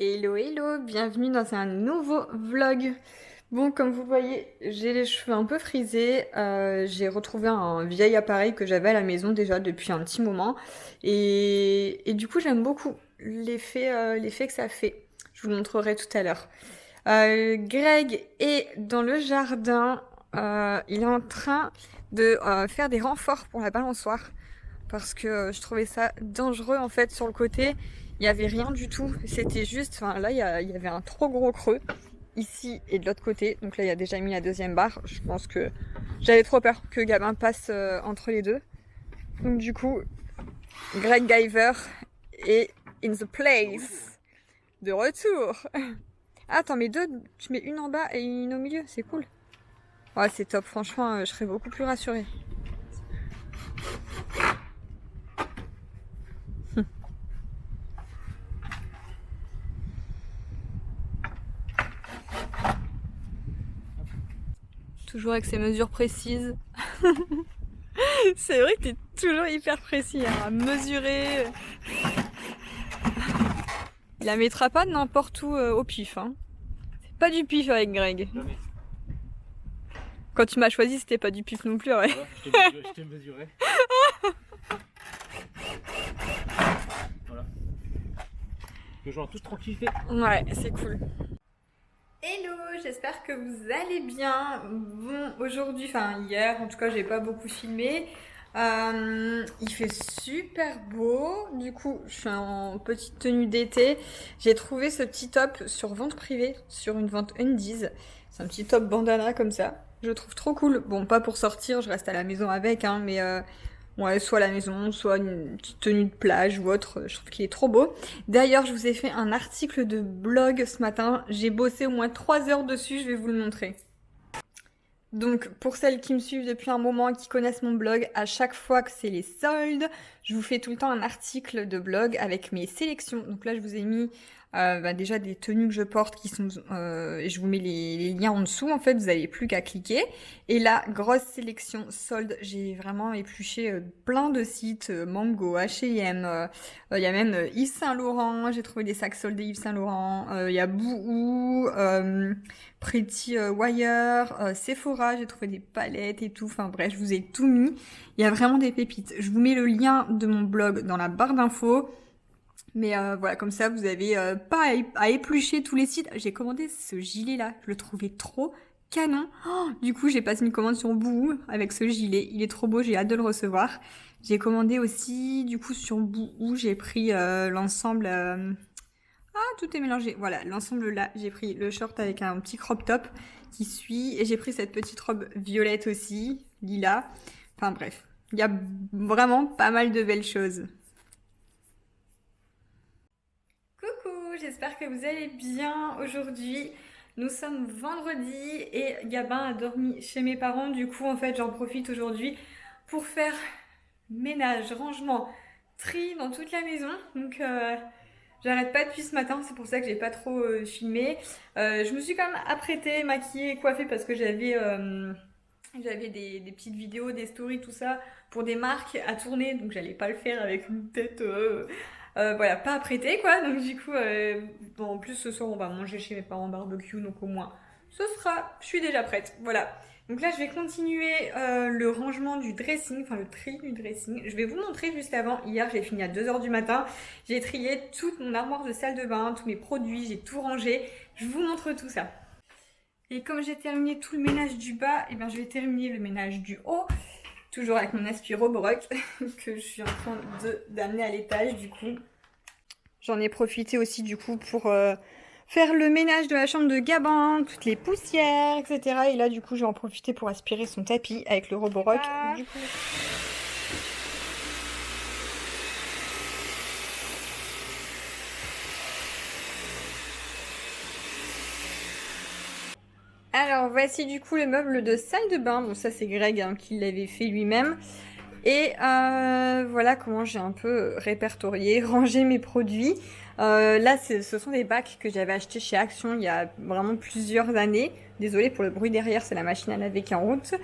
Hello hello, bienvenue dans un nouveau vlog. Bon, comme vous voyez, j'ai les cheveux un peu frisés. J'ai retrouvé un vieil appareil que j'avais à la maison déjà depuis un petit moment. Et du coup, j'aime beaucoup l'effet que ça fait. Je vous le montrerai tout à l'heure. Greg est dans le jardin. Il est en train de faire des renforts pour la balançoire. Parce que je trouvais ça dangereux en fait sur le côté. Il n'y avait rien du tout. C'était juste, enfin là il y avait un trop gros creux ici et de l'autre côté. Donc là il a déjà mis la deuxième barre. Je pense que j'avais trop peur que Gabin passe entre les deux. Donc du coup, Greg Giver est in the place. De retour. Ah, t'en mets deux, tu mets une en bas et une au milieu, c'est cool. Ouais, c'est top, franchement, je serais beaucoup plus rassurée. Toujours avec ses mesures précises. C'est vrai que t'es toujours hyper précis hein, à mesurer. Il la mettra pas n'importe où au pif. Hein. C'est pas du pif avec Greg. Jamais. Quand tu m'as choisi, c'était pas du pif non plus, ouais. Voilà, je t'ai mesuré. Voilà. Le genre tous tranquille fait. Ouais, c'est cool. Hello, j'espère que vous allez bien. Bon, aujourd'hui, enfin hier, en tout cas, j'ai pas beaucoup filmé. Il fait super beau. Du coup, je suis en petite tenue d'été. J'ai trouvé ce petit top sur vente privée, sur une vente Undies. C'est un petit top bandana comme ça. Je le trouve trop cool. Bon, pas pour sortir, je reste à la maison avec, hein, mais ouais, soit à la maison, soit une petite tenue de plage ou autre. Je trouve qu'il est trop beau. D'ailleurs, je vous ai fait un article de blog ce matin. J'ai bossé au moins 3 heures dessus, je vais vous le montrer. Donc, pour celles qui me suivent depuis un moment et qui connaissent mon blog, à chaque fois que c'est les soldes, je vous fais tout le temps un article de blog avec mes sélections. Donc là, je vous ai mis déjà des tenues que je porte qui sont... et je vous mets les liens en dessous. En fait, vous n'avez plus qu'à cliquer. Et là, grosse sélection soldes. J'ai vraiment épluché plein de sites. Mango, H&M. Il y a même Yves Saint Laurent. J'ai trouvé des sacs soldés Yves Saint Laurent. Il y a Boohoo. Pretty Wire, Sephora, j'ai trouvé des palettes et tout. Enfin bref, je vous ai tout mis. Il y a vraiment des pépites. Je vous mets le lien de mon blog dans la barre d'infos. Mais voilà, comme ça, vous avez pas à éplucher tous les sites. J'ai commandé ce gilet-là. Je le trouvais trop canon. Oh, du coup, j'ai passé une commande sur Boohoo avec ce gilet. Il est trop beau, j'ai hâte de le recevoir. J'ai commandé aussi, du coup, sur Boohoo, j'ai pris l'ensemble... Ah, tout est mélangé. Voilà, l'ensemble là, j'ai pris le short avec un petit crop top qui suit et j'ai pris cette petite robe violette aussi, lilas. Enfin bref, il y a vraiment pas mal de belles choses. Coucou, j'espère que vous allez bien aujourd'hui. Nous sommes vendredi et Gabin a dormi chez mes parents. Du coup, en fait, j'en profite aujourd'hui pour faire ménage, rangement, tri dans toute la maison. Donc, j'arrête pas depuis ce matin, c'est pour ça que j'ai pas trop filmé. Je me suis quand même apprêtée, maquillée, coiffée parce que j'avais des petites vidéos, des stories, tout ça pour des marques à tourner, donc j'allais pas le faire avec une tête voilà, pas apprêtée quoi. Donc du coup, bon, en plus ce soir on va manger chez mes parents barbecue, donc au moins ce sera, je suis déjà prête, voilà. Donc là je vais continuer le rangement du dressing, enfin le tri du dressing. Je vais vous montrer juste avant, hier j'ai fini à 2 h du matin, j'ai trié toute mon armoire de salle de bain, tous mes produits, j'ai tout rangé, je vous montre tout ça. Et comme j'ai terminé tout le ménage du bas, et bien je vais terminer le ménage du haut, toujours avec mon aspiro Broc que je suis en train d'amener à l'étage du coup. J'en ai profité aussi du coup pour faire le ménage de la chambre de Gabin, toutes les poussières, etc. Et là du coup je vais en profiter pour aspirer son tapis avec le Roborock. Du coup. Alors voici du coup le meuble de salle de bain. Bon ça c'est Greg hein, qui l'avait fait lui-même. Et voilà comment j'ai un peu répertorié, rangé mes produits. Là, ce sont des bacs que j'avais achetés chez Action il y a vraiment plusieurs années. Désolée pour le bruit derrière, c'est la machine à laver qui est en route.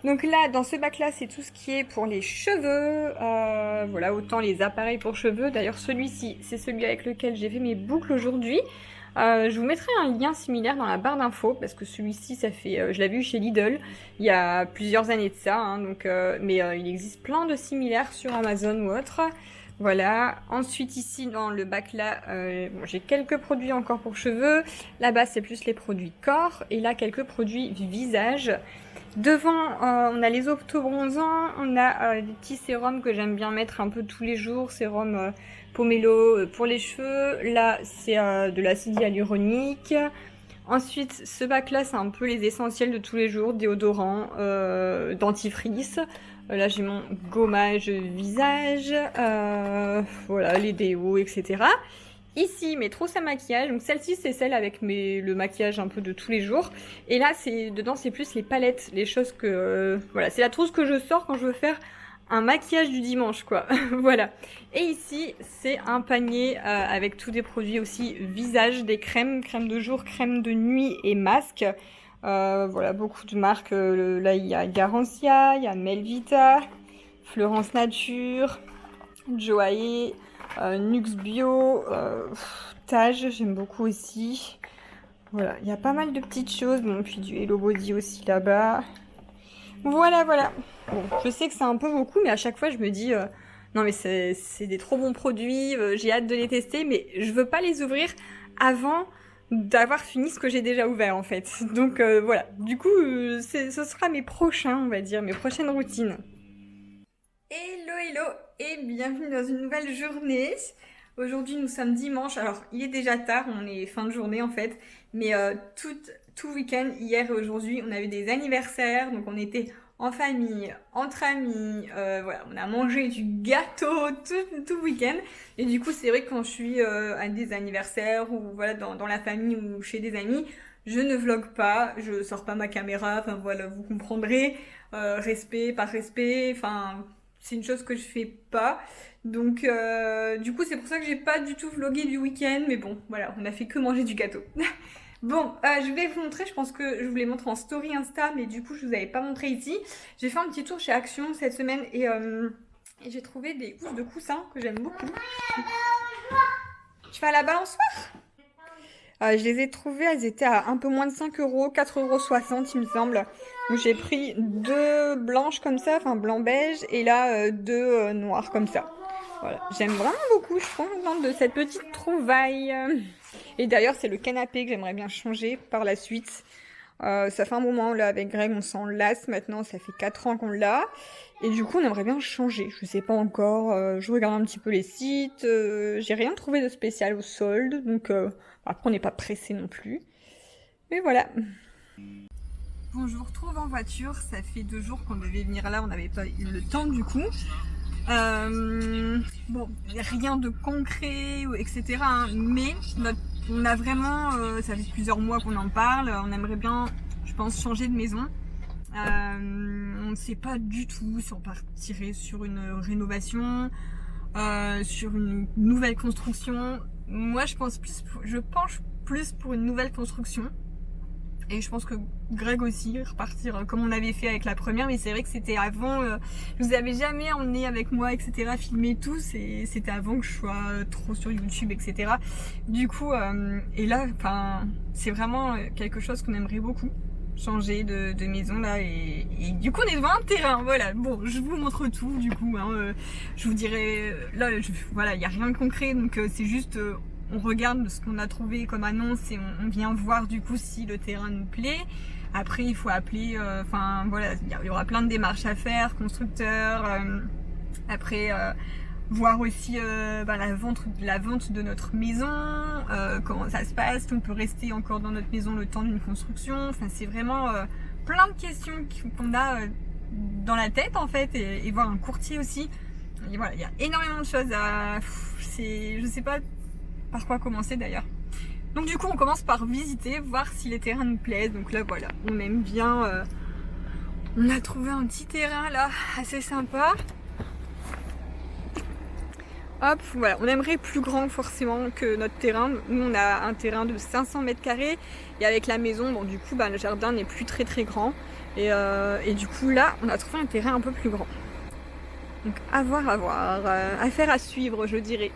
Donc là, dans ce bac-là, c'est tout ce qui est pour les cheveux. Voilà, autant les appareils pour cheveux. D'ailleurs, celui-ci, c'est celui avec lequel j'ai fait mes boucles aujourd'hui. Je vous mettrai un lien similaire dans la barre d'infos parce que celui-ci, ça fait, je l'avais eu chez Lidl il y a plusieurs années de ça, hein, donc, mais il existe plein de similaires sur Amazon ou autre. Voilà. Ensuite ici dans le bac là, bon, j'ai quelques produits encore pour cheveux. Là-bas c'est plus les produits corps et là quelques produits visage. Devant, on a les autobronzants, on a des petits sérums que j'aime bien mettre un peu tous les jours, sérum Pomelo pour les cheveux. Là, c'est de l'acide hyaluronique. Ensuite, ce bac-là, c'est un peu les essentiels de tous les jours, déodorant, dentifrice. Là, j'ai mon gommage visage, voilà, les déos, etc. Ici, mes trousses à maquillage. Donc celle-ci, c'est celle avec le maquillage un peu de tous les jours. Et là, dedans, c'est plus les palettes, les choses que... voilà, c'est la trousse que je sors quand je veux faire un maquillage du dimanche, quoi. Voilà. Et ici, c'est un panier avec tous des produits aussi visage, des crèmes, crème de jour, crème de nuit et masque. Voilà, beaucoup de marques. Là, il y a Garancia, il y a Melvita, Florence Nature, Joaillier, Nux Bio, Tage, j'aime beaucoup aussi. Voilà, il y a pas mal de petites choses. Bon, puis du Hello Body aussi là-bas. Voilà, voilà. Bon, je sais que c'est un peu beaucoup, mais à chaque fois, je me dis... non, mais c'est des trop bons produits, j'ai hâte de les tester, mais je veux pas les ouvrir avant d'avoir fini ce que j'ai déjà ouvert, en fait. Donc, voilà. Du coup, ce sera mes prochains, on va dire, mes prochaines routines. Hello, hello, et bienvenue dans une nouvelle journée. Aujourd'hui, nous sommes dimanche. Alors, il est déjà tard, on est fin de journée, en fait. Mais tout week-end, hier et aujourd'hui, on a eu des anniversaires. Donc, on était en famille, entre amis. Voilà, on a mangé du gâteau tout week-end. Et du coup, c'est vrai que quand je suis à des anniversaires ou voilà, dans la famille ou chez des amis, je ne vlogue pas, je sors pas ma caméra. Enfin, voilà, vous comprendrez. Respect, par respect. Enfin, c'est une chose que je fais pas. Donc, du coup, c'est pour ça que j'ai pas du tout vlogué du week-end. Mais bon, voilà, on a fait que manger du gâteau. Bon, je vais vous montrer, je pense que je vous les montre en story Insta, mais du coup je vous avais pas montré ici. J'ai fait un petit tour chez Action cette semaine et j'ai trouvé des housses de coussins que j'aime beaucoup. Tu fais à la balançoire? Je les ai trouvées, elles étaient à un peu moins de 5 euros, 4,60 € il me semble. Donc j'ai pris deux blanches comme ça, enfin blanc-beige, et là deux noires comme ça. Voilà, j'aime vraiment beaucoup, je suis contente de cette petite trouvaille. Et d'ailleurs, c'est le canapé que j'aimerais bien changer par la suite. Ça fait un moment, là, avec Greg, on s'en lasse maintenant, ça fait 4 ans qu'on l'a. Et du coup, on aimerait bien changer, je sais pas encore. Je regarde un petit peu les sites, j'ai rien trouvé de spécial au solde, donc après, on n'est pas pressé non plus. Mais voilà. Bon, je vous retrouve en voiture, ça fait 2 jours qu'on devait venir là, on n'avait pas eu le temps du coup. Bon, rien de concret, etc. Hein, mais on a vraiment, ça fait plusieurs mois qu'on en parle, on aimerait bien, je pense, changer de maison. On ne sait pas du tout si on partirait sur une rénovation, sur une nouvelle construction. Moi, je penche plus pour une nouvelle construction. Et je pense que Greg aussi, repartir comme on avait fait avec la première, mais c'est vrai que c'était avant, je vous avais jamais emmené avec moi, etc., filmer tout, c'était avant que je sois trop sur YouTube, etc. Du coup, et là, enfin, c'est vraiment quelque chose qu'on aimerait beaucoup, changer de maison là, et du coup on est devant un terrain, voilà. Bon, je vous montre tout, du coup, hein, je vous dirai, là, voilà, il n'y a rien de concret, donc c'est juste... on regarde ce qu'on a trouvé comme annonce et on vient voir du coup si le terrain nous plaît. Après il faut appeler, enfin voilà, il y aura plein de démarches à faire, constructeur, après voir aussi la vente de notre maison, comment ça se passe, on peut rester encore dans notre maison le temps d'une construction, enfin c'est vraiment plein de questions qu'on a dans la tête en fait, et voir un courtier aussi. Et voilà, il y a énormément de choses à... je sais pas par quoi commencer d'ailleurs. Donc du coup on commence par visiter, voir si les terrains nous plaisent. Donc là voilà, on aime bien, on a trouvé un petit terrain là assez sympa. Hop, voilà, on aimerait plus grand forcément que notre terrain. Nous, on a un terrain de 500 mètres carrés et avec la maison, bon, du coup, le jardin n'est plus très grand. Et du coup, là, on a trouvé un terrain un peu plus grand. Donc, à voir, affaire à suivre, je dirais.